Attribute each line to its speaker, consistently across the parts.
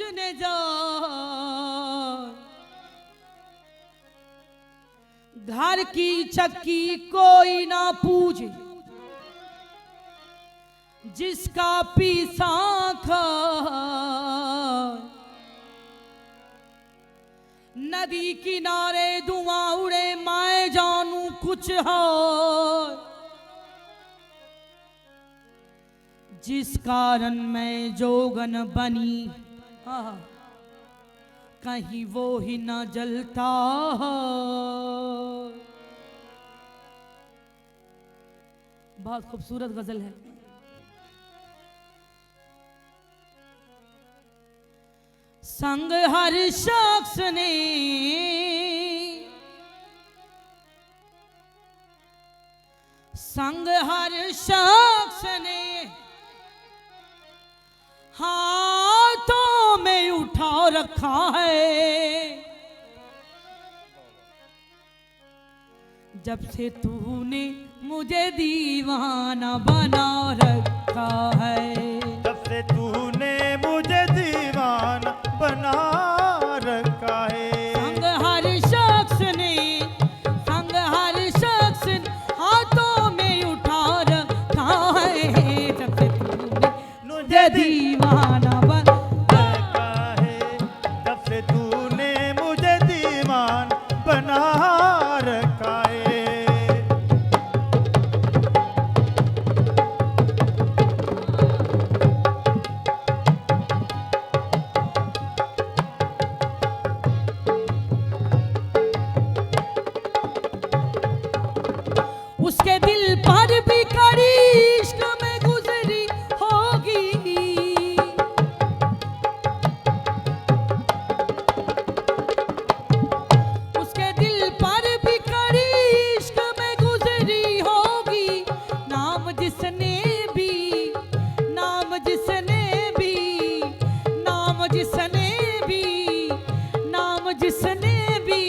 Speaker 1: पूजने जा घर की चक्की कोई ना पूजे, जिसका पीसा खा नदी किनारे धुआं उड़े मैं जानू कुछ हो, जिस कारण मैं जोगन बनी कहीं वो ही न जलता हो। बहुत खूबसूरत गजल है। संग हर शख्स ने संग हर शख्स ने हाथों में उठा रखा है, जब से तूने मुझे दीवाना बना रखा है,
Speaker 2: जब से तूने मुझे दीवाना बना रखा है।
Speaker 1: संग हर शख्स ने हाथों में उठा रखा है, जब से तूने मुझे दीवाना बना
Speaker 2: रखा है, जब से तूने मुझे दीवान बना रखा है।
Speaker 1: उसके दिल पर भी कड़ी इश्क में गुजरी होगी, उसके दिल पर भी कड़ी इश्क में गुजरी होगी। नाम जिसने भी नाम जिसने भी नाम जिसने भी नाम जिसने भी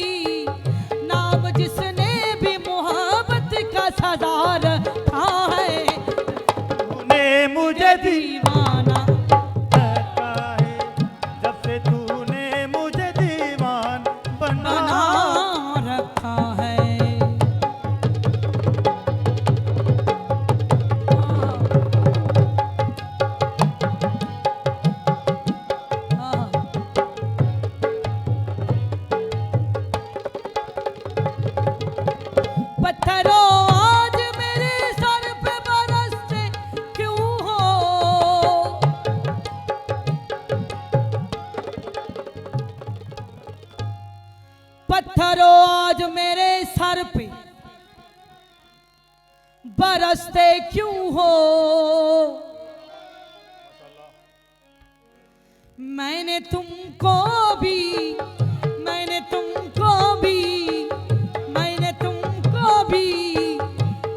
Speaker 1: नाम जिसने भी मोहब्बत का सदार था है,
Speaker 2: तूने मुझे
Speaker 1: दीवाना
Speaker 2: रखा है, जब से तूने मुझे दीवान बना
Speaker 1: बना रखा है। पत्थरों आज मेरे सर पे बरसते क्यों हो, पत्थरों आज मेरे सर पे बरसते क्यों हो। मैंने तुमको भी मैंने तुमको भी मैंने तुमको भी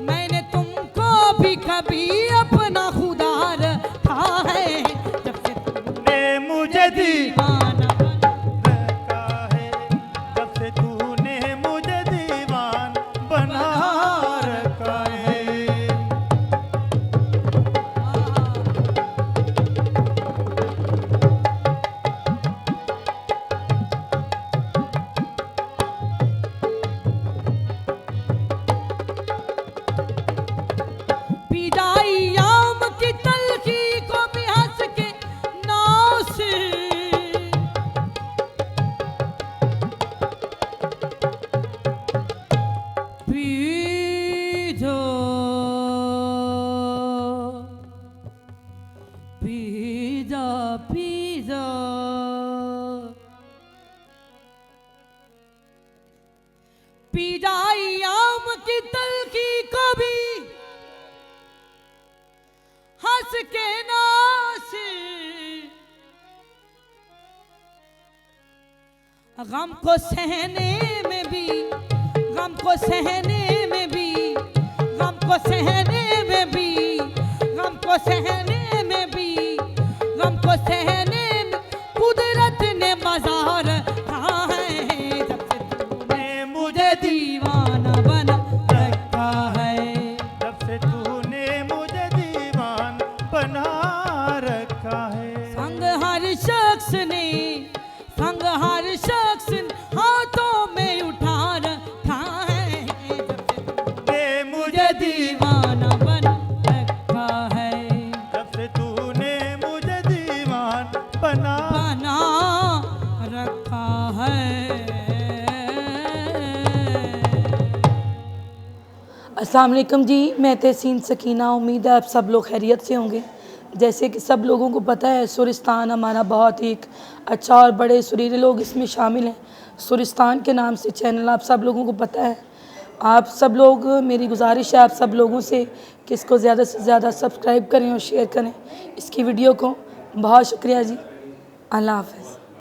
Speaker 1: मैंने तुमको भी कभी अपना खुदा रखा है, जब से
Speaker 2: तूने मुझे
Speaker 1: दीवाना
Speaker 2: रखा है, जब से तूने मुझे दीवान बना रखा है।
Speaker 1: पिदाई आम की तलखी को भी हंस के नाव से पी जो पी जा पी जा पिदाई आम की तलखी को भी हंस के नास, गम को सहने में भी गम को सहने में भी गम को सहने में भी गम को सहने में भी गम को सहने में कुदरत ने मजार रखा है, जब से तूने मुझे दीवाना बना रखा है,
Speaker 2: जब से तूने मुझे दीवान बना रखा है।
Speaker 1: संग हर शख्स ने
Speaker 3: अस्सलाम वालेकुम जी, मैं तहसीन सकीना। उम्मीद है आप सब लोग खैरियत से होंगे। जैसे कि सब लोगों को पता है, सुरिस्तान हमारा बहुत ही एक अच्छा और बड़े सुरीले लोग इसमें शामिल हैं। सुरिस्तान के नाम से चैनल आप सब लोगों को पता है। आप सब लोग, मेरी गुजारिश है आप सब लोगों से कि इसको ज़्यादा से ज़्यादा सब्सक्राइब करें और शेयर करें इसकी वीडियो को। बहुत शुक्रिया जी। अल्लाह हाफ़िज़।